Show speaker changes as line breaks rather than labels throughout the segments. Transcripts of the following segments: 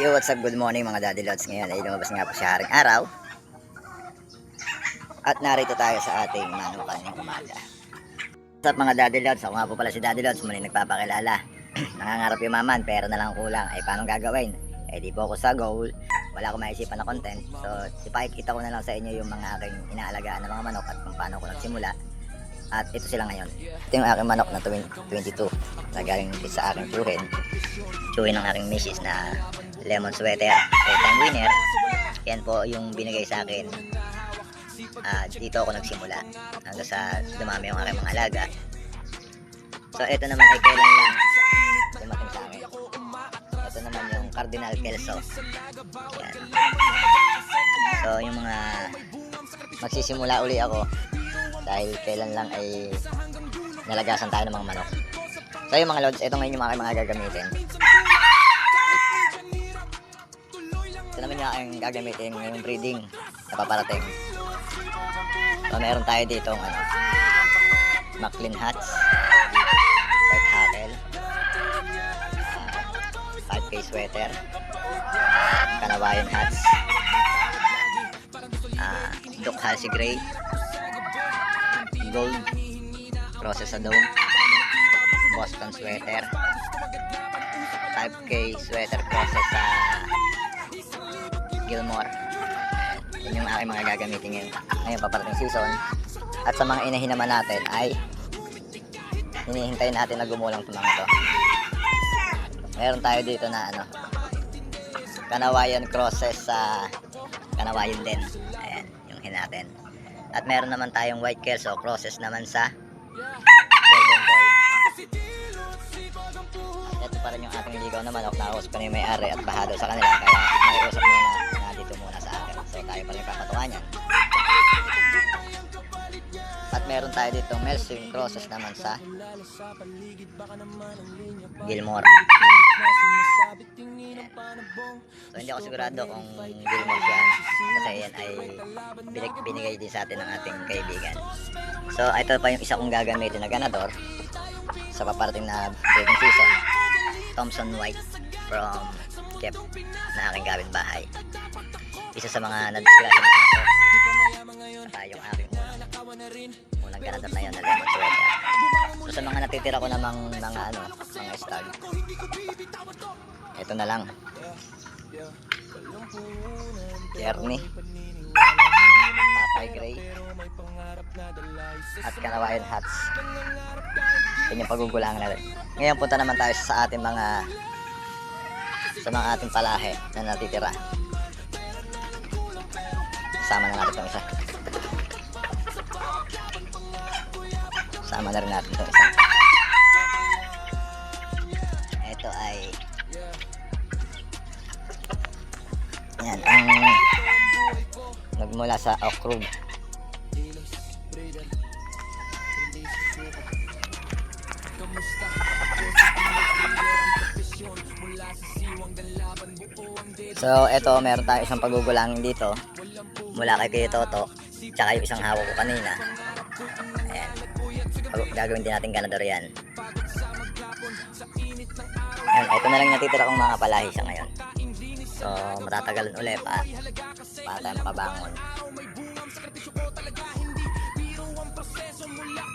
Yo, what's up? Good morning mga Daddy Lods. Ngayon ay lumabas nga po si Haring Araw. At narito tayo sa ating manukan ng umaga. What's up mga Daddy Lods? Ako nga po pala si Daddy Lods. Muli nagpapakilala. Nangangarap yumaman, pera na lang kulang. Ay paano gagawin? Eh di po ako sa goal. Wala akong maisipan na content. So ipakikita ko na lang sa inyo yung mga aking inaalagaan ng mga manok at kung paano ko nagsimula. At ito sila ngayon. Ito yung aking manok na 22 na galing sa aking tsuhin ng aking misis na lemon sweater, time winner. Yan po yung binigay sa akin. Dito ako nagsimula hanggang sa dumami yung aking mga alaga. So ito naman ay kailan lang dumating sa akin. Ito naman yung Cardinal Kelso. Yan. So yung mga magsisimula uli ako dahil kailan lang ay nalagasan tayo ng mga manok. So yung mga lods, ito ngayon yung mga gagamitin. Ito naman yung aking gagamitin ngayong breeding na paparating. So meron tayo dito Maclean hats, white hackle, 5K sweater, Kanawayan hats, Duck Halsey Gray, gold process sa dome, Boston sweater, 5K sweater process sa Gilmore. Yan yung aking mga gagamitin ngayon paparating season. At sa mga inahin naman natin ay hinihintay natin na gumulang itong mga ito. Meron tayo dito na Kanawayan crosses sa Kanawayan din. Ayan yung hin natin. At meron naman tayong white kelso crosses naman sa golden boy. At ito pa rin yung ating ligaw na manok. Nakausap pa na yung may-ari at bahado sa kanila. Kaya nakiusap muna na dito muna sa akin. So tayo pa rin papatukan yan. At meron tayo dito Melswing crosses naman sa Gilmore. So hindi ako sigurado kung Gilmore yan kasi yan ay binigay din sa atin ng ating kaibigan. So ito pa yung isa kong gagamitin na ganador sa paparating na breeding season, Thompson White from Kep na aking kapitbahay. Isa sa mga nadisgrasya ng aso saka yung aking unang ganador na yun na lemon sweater. So sa mga natitira ko namang mga stag, ito na lang Kearney, Papay Gray at Kanawayan hats. Yan yung pagugulangan natin. Ngayon punta naman tayo sa ating mga ating palahe na natitira. Sama na natin itong isa. Sama na rin natin itong isa. Ito ay yan ang nagmula sa Oak Grove. So eto, meron tayo isang pagugulangin dito mula kay Kuya Toto, tsaka yung isang hawak ko kanina. Ayan, gagawin din natin ganador yan. Ayan, ito na lang natitira kong mga palahi sa ngayon. So matatagalan ulit pa tayo makabangon.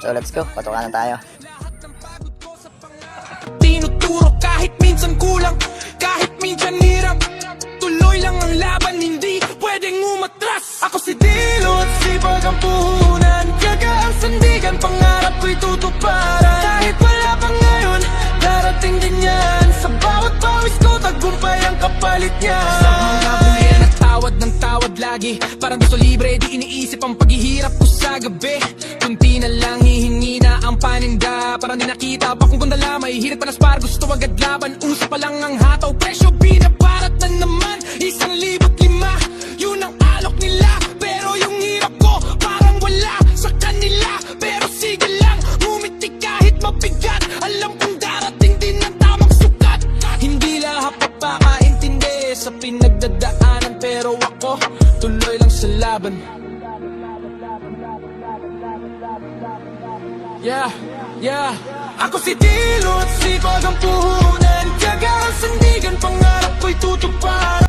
So let's go, patukan na tayo.
Tinuturo kahit minsan kulang, kahit minsan hirap, tuloy lang ang laban, hindi pwedeng umatras. Ako si Dilot, sipag ang puhunan, tiyaga ang sandigan, pangarap ko'y tutuparan. Kahit wala pa ngayon, darating din yan. Sa bawat pawis ko, tagumpay ang kapalit niya. Sa mga bulian at tawad ng tawad lagi, parang gusto libre, di iniisip ang paghihirap ko sa gabi. Kunti na lang hihingi na ang paninda, parang di nakita pa kung ganda may hirit pa na spar, gusto agad laban. Usap pa lang ang hataw, presyo binabarat na naman. 1,500, yun ang alok nila, pero yung hirap ko parang wala sa kanila. Pero sige lang, ngumiti kahit mabigat, alam kong darating din ang tamang sukat. Hindi lahat papakaintindi sa pinagdadaanan, pero ako tuloy lang sa laban. Yeah, Yeah, ako si Dilot, sipag ang puhunan, tiyaga ang sandigan, pangarap ko'y tutupad.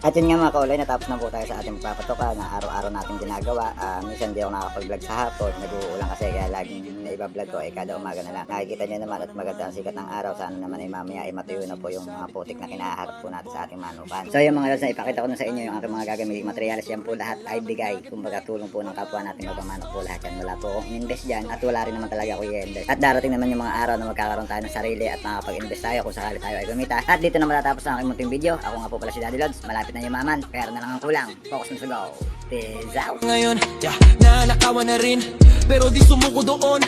At yun nga mga kaulay, natapos na po tayo sa ating papatuka na araw-araw natin ginagawa. Minsan di ako nakakapag-vlog sa hapon, nag-uulang kasi kaya laging naiba-vlog ko kada umaga na lang. Nakikita nyo naman at maganda ang sikat ng araw. Sana naman ay mamaya ay matuyo na po yung mga putik na kinaharap po natin sa ating manukan. So yung mga lods na ipakita ko na sa inyo yung aking mga gagamiting materials, yan po lahat ay bigay. Kumbaga tulong po ng kapwa natin magpamanok po lahat yan. Wala po akong invest dyan at wala rin naman talaga ako i-invest. At darating naman yung mga araw na magkakaroon tayo ng sarili at makakapag-invest tayo kung sakali tayo ay kumita. At dito na matatapos ang aking munting video. Ako nga po pala si Daddy Lods. Malapit na yung maman, pera na lang ang kulang. Focus na sa go. Peace out.
Ngayon, yeah, nanakawan na rin, pero di sumuko doon.